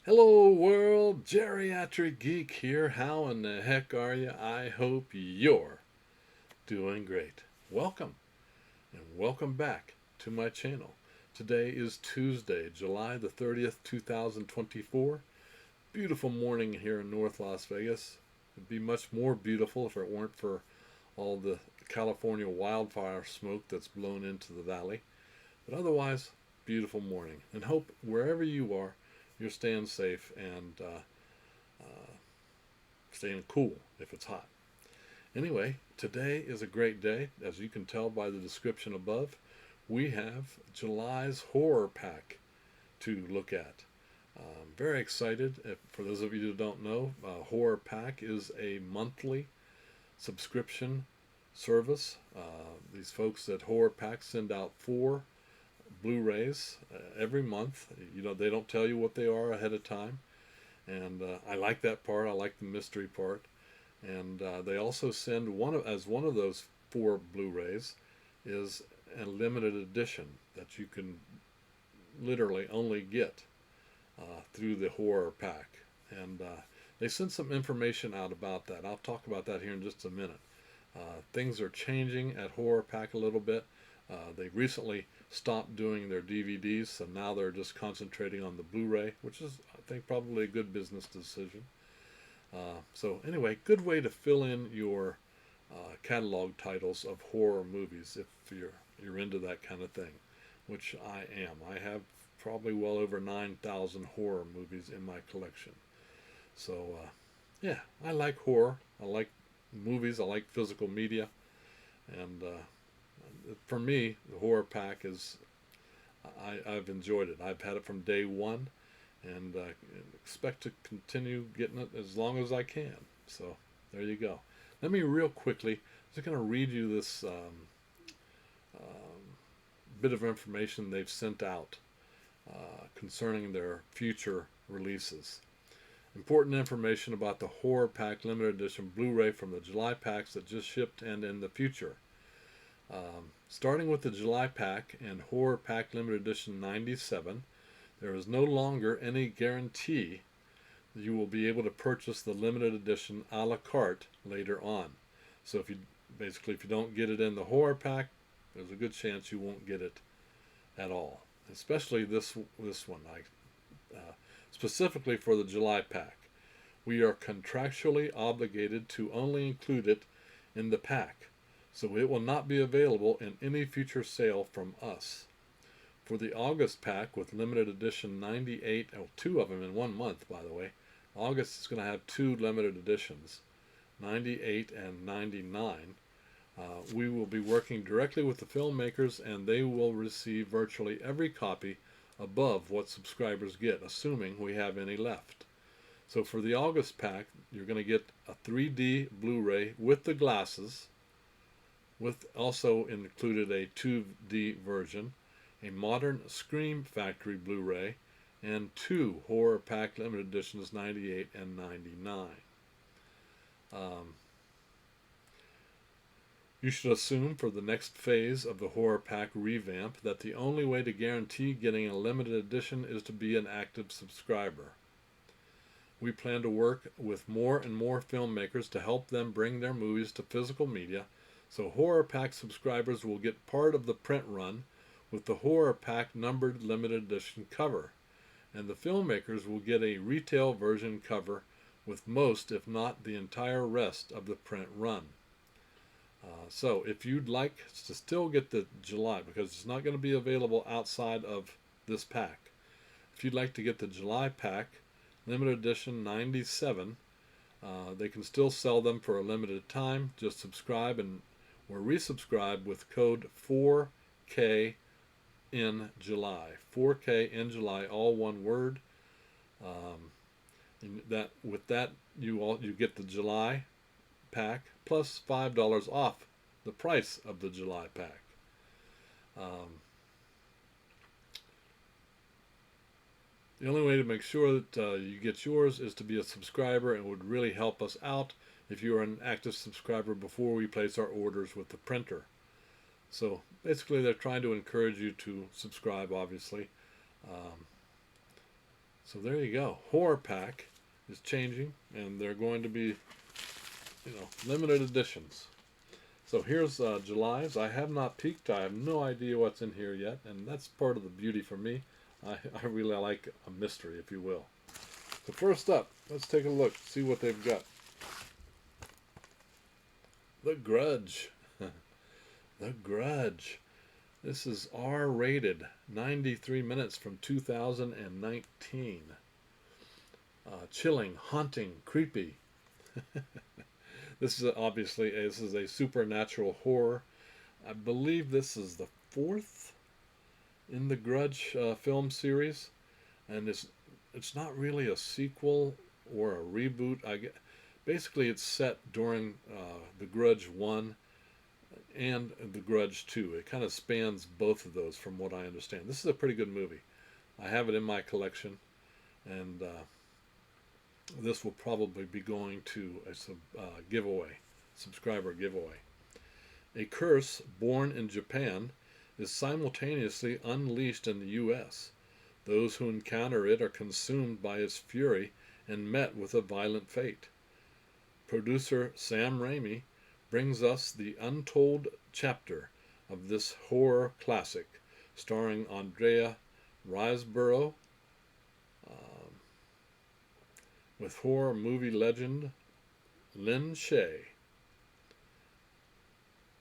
Hello world, Geriatric Geek here. How in the heck are you? I hope you're doing great. Welcome and welcome back to my channel. Today is Tuesday, July the 30th, 2024. Beautiful morning here in North Las Vegas. It'd be much more beautiful if it weren't for all the California wildfire smoke that's blown into the valley. But otherwise, beautiful morning. And hope wherever you are, you're staying safe and staying cool if it's hot. Anyway, today is a great day. As you can tell by the description above, we have July's horror pack to look at. Very excited. For those of you who don't know, Horror Pack is a monthly subscription service. These folks at Horror Pack send out 4 Blu-rays every month. They don't tell you what they are ahead of time, and I like that part. I like the mystery part. And they also send one of those 4 Blu-rays is a limited edition that you can literally only get through the horror pack. And they sent some information out about that. I'll talk about that here in just a minute. Things are changing at Horror Pack a little bit. They recently stopped doing their DVDs, so now they're just concentrating on the Blu-ray, which is, I think, probably a good business decision. So anyway, good way to fill in your catalog titles of horror movies if you're into that kind of thing, which I am. I have probably well over 9,000 horror movies in my collection. So yeah, I like horror. I like movies. I like physical media, and for me, the horror pack is I've enjoyed it. I've had it from day one, and expect to continue getting it as long as I can. So there you go. Let me real quickly. I'm just going to read you this bit of information they've sent out concerning their future releases. Important information about the Horror Pack Limited Edition Blu-ray from the July packs that just shipped and in the future. Starting with the July pack and Horror Pack Limited Edition 97, there is no longer any guarantee that you will be able to purchase the limited edition a la carte later on. So if you don't get it in the horror pack, there's a good chance you won't get it at all. Especially this one, specifically for the July pack. We are contractually obligated to only include it in the pack, so it will not be available in any future sale from us. For the August pack with limited edition 98, 2 of them in 1 month, by the way. August is going to have 2 limited editions, 98 and 99. We will be working directly with the filmmakers, and they will receive virtually every copy above what subscribers get, assuming we have any left. So for the August pack, you're going to get a 3D Blu-ray with the glasses, with also included a 2D version, a modern Scream Factory Blu-ray, and 2 Horror Pack Limited Editions 98 and 99. You should assume for the next phase of the Horror Pack revamp that the only way to guarantee getting a limited edition is to be an active subscriber. We plan to work with more and more filmmakers to help them bring their movies to physical media, so Horror Pack subscribers will get part of the print run with the Horror Pack numbered limited edition cover, and the filmmakers will get a retail version cover with most, if not the entire rest of the print run. So if you'd like to still get the July, because it's not going to be available outside of this pack, if you'd like to get the July pack, limited edition 97, they can still sell them for a limited time. Just subscribe or resubscribe with code 4K in July. 4K in July, all one word. With that, you get the July pack plus $5 off the price of the July pack. The only way to make sure that you get yours is to be a subscriber, and it would really help us out if you are an active subscriber before we place our orders with the printer. So basically they're trying to encourage you to subscribe, obviously. So there you go. Horror Pack is changing, and they're going to be, limited editions. So here's July's. I have not peeked. I have no idea what's in here yet, and that's part of the beauty for me. I really like a mystery, if you will. So first up, let's take a look, see what they've got. The Grudge. The Grudge. This is R-rated, 93 minutes from 2019. Chilling, haunting, creepy. This is a supernatural horror. I believe this is the fourth in the Grudge film series, and it's not really a sequel or a reboot. Basically, it's set during the Grudge 1 and the Grudge 2. It kind of spans both of those, from what I understand. This is a pretty good movie. I have it in my collection, and this will probably be going to a giveaway, subscriber giveaway. A curse born in Japan is simultaneously unleashed in the U.S. Those who encounter it are consumed by its fury and met with a violent fate. Producer Sam Raimi brings us the untold chapter of this horror classic, starring Andrea Riseborough, with horror movie legend Lin Shaye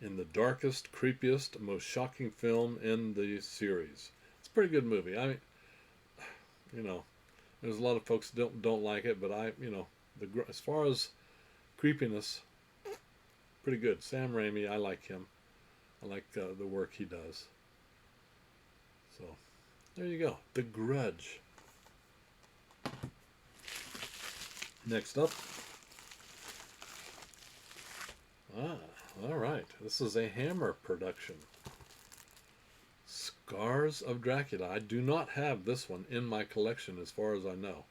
in the darkest, creepiest, most shocking film in the series. It's a pretty good movie. There's a lot of folks don't like it, but as far as creepiness, pretty good. Sam Raimi, I like him. I like the work he does. So there you go. The Grudge. Next up. All right. This is a Hammer production. Scars of Dracula. I do not have this one in my collection as far as I know.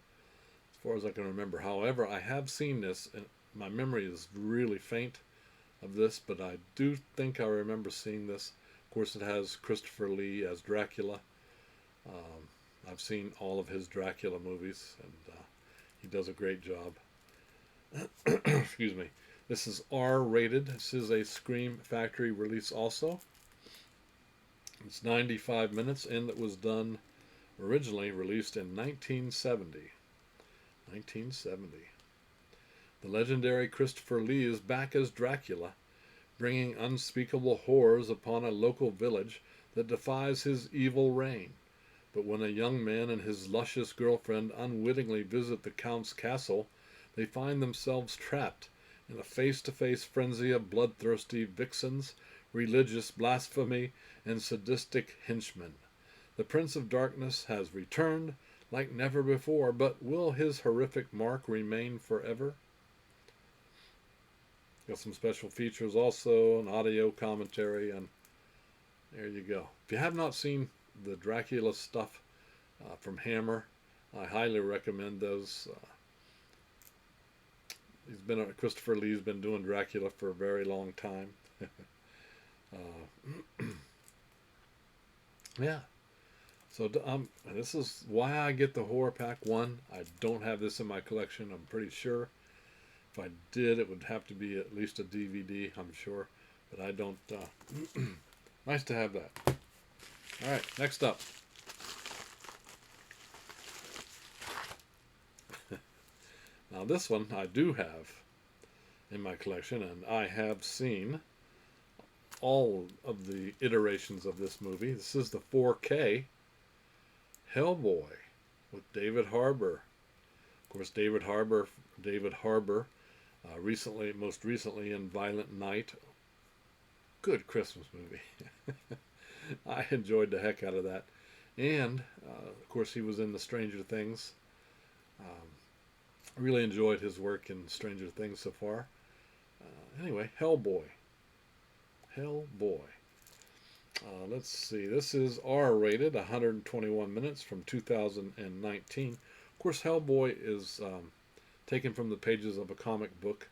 As far as I can remember. However, I have seen this, and my memory is really faint of this, but I do think I remember seeing this. Of course, it has Christopher Lee as Dracula. I've seen all of his Dracula movies, and he does a great job. Excuse me. This is R-rated. This is a Scream Factory release also. It's 95 minutes, and it was done originally released in 1970. 1970. The legendary Christopher Lee is back as Dracula, bringing unspeakable horrors upon a local village that defies his evil reign. But when a young man and his luscious girlfriend unwittingly visit the Count's castle, they find themselves trapped in a face-to-face frenzy of bloodthirsty vixens, religious blasphemy, and sadistic henchmen. The Prince of Darkness has returned like never before, but will his horrific mark remain forever? Got some special features also, an audio commentary, and there you go. If you have not seen the Dracula stuff from Hammer, I highly recommend those. Christopher Lee's been doing Dracula for a very long time. Yeah. So this is why I get the Horror Pack 1. I don't have this in my collection, I'm pretty sure. If I did, it would have to be at least a DVD, I'm sure. But I don't. Nice to have that. All right, next up. Now this one I do have in my collection, and I have seen all of the iterations of this movie. This is the 4K Hellboy with David Harbour. Of course, David Harbour, most recently in Violent Night. Good Christmas movie. I enjoyed the heck out of that. And, of course, he was in the Stranger Things. Really enjoyed his work in Stranger Things so far. Anyway, Hellboy. Let's see. This is R-rated, 121 minutes from 2019. Of course, Hellboy is taken from the pages of a comic book,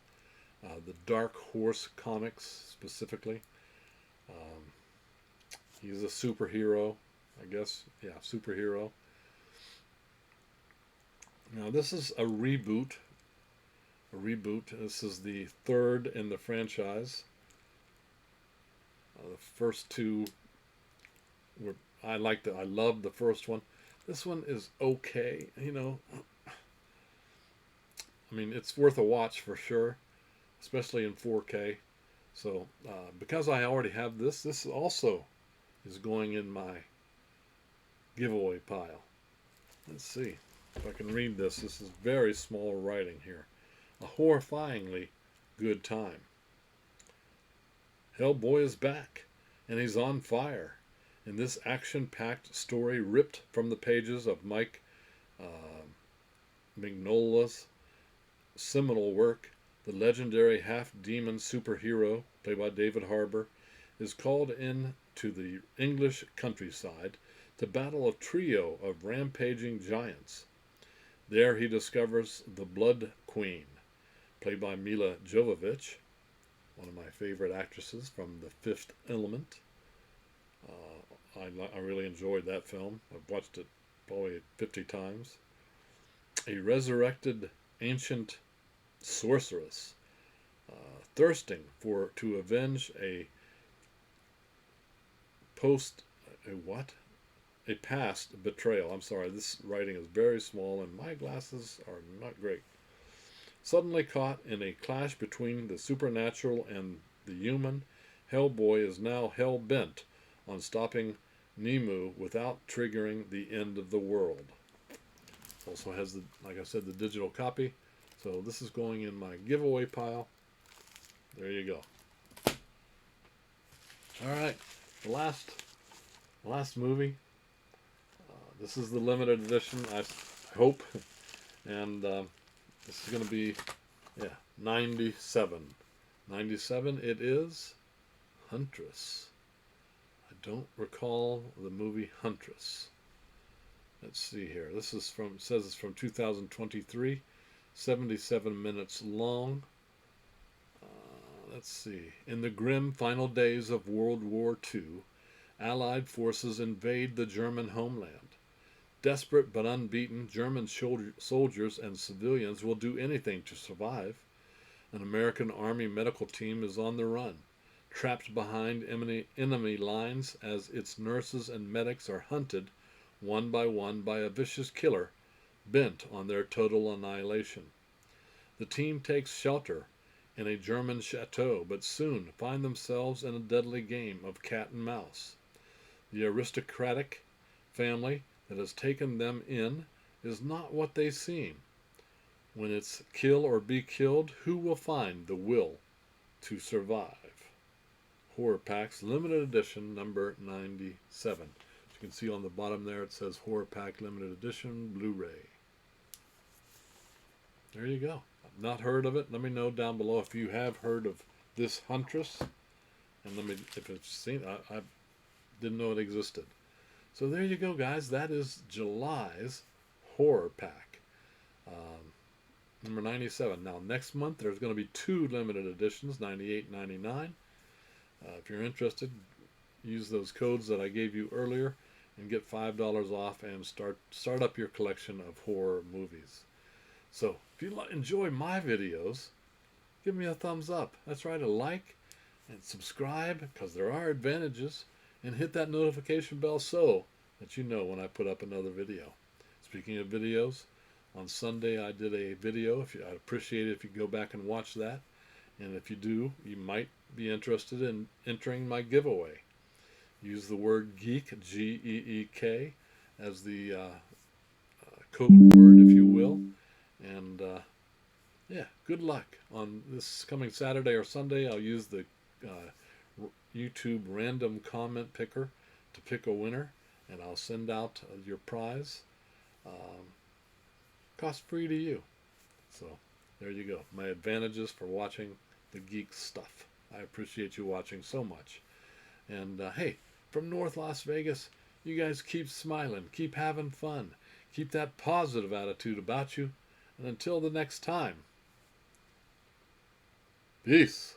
the Dark Horse comics specifically. He's a superhero, I guess. Yeah, superhero. Now this is a reboot. A reboot. This is the third in the franchise. The first two were I love the first one. This one is okay. You know, I mean, it's worth a watch for sure, especially in 4K. So because I already have this also is going in my giveaway pile. Let's see if I can read this. This is very small writing here. A horrifyingly good time. Hellboy is back, and he's on fire. In this action-packed story ripped from the pages of Mike Mignola's seminal work, the legendary half-demon superhero, played by David Harbour, is called in to the English countryside to battle a trio of rampaging giants. There he discovers the Blood Queen, played by Mila Jovovich, one of my favorite actresses from The Fifth Element. I really enjoyed that film. I've watched it probably 50 times. A resurrected ancient sorceress, thirsting to avenge a past betrayal. I'm sorry, this writing is very small and my glasses are not great. Suddenly caught in a clash between the supernatural and the human, Hellboy is now hell-bent on stopping Nemu without triggering the end of the world. Also has, like I said, the digital copy. So this is going in my giveaway pile. There you go. All right, the last movie. This is the limited edition, I hope. And this is going to be, 97. 97 it is. Huntress. I don't recall the movie Huntress. Let's see here. This is it says it's from 2023. 77 minutes long. Let's see. In the grim final days of World War II, Allied forces invade the German homeland. Desperate but unbeaten, German soldiers and civilians will do anything to survive. An American Army medical team is on the run, trapped behind enemy lines as its nurses and medics are hunted one by a vicious killer bent on their total annihilation. The team takes shelter in a German chateau, but soon find themselves in a deadly game of cat and mouse. The aristocratic family that has taken them in is not what they seem. When it's kill or be killed, who will find the will to survive? Horror Packs, limited edition, number 97. As you can see on the bottom there, it says Horror Pack Limited Edition Blu-ray. There you go. I've not heard of it. Let me know down below if you have heard of this Huntress. And let me, if it's seen, I didn't know it existed. So there you go, guys. That is July's Horror Pack. Number 97. Now, next month, there's going to be 2 limited editions, 98 and 99. If you're interested, use those codes that I gave you earlier and get $5 off and start up your collection of horror movies. So, if you enjoy my videos, give me a thumbs up. That's right, a like and subscribe, because there are advantages, and hit that notification bell so that you know when I put up another video. Speaking of videos, on Sunday I did a video. I'd appreciate it if you go back and watch that. And if you do, you might be interested in entering my giveaway. Use the word Geek, G-E-E-K, as the code word, if you will. And good luck. On this coming Saturday or Sunday, I'll use the YouTube random comment picker to pick a winner, and I'll send out your prize. Cost free to you. So there you go. My advantages for watching the Geek stuff. I appreciate you watching so much. And hey, from North Las Vegas, you guys keep smiling, keep having fun, keep that positive attitude about you, and until the next time, peace.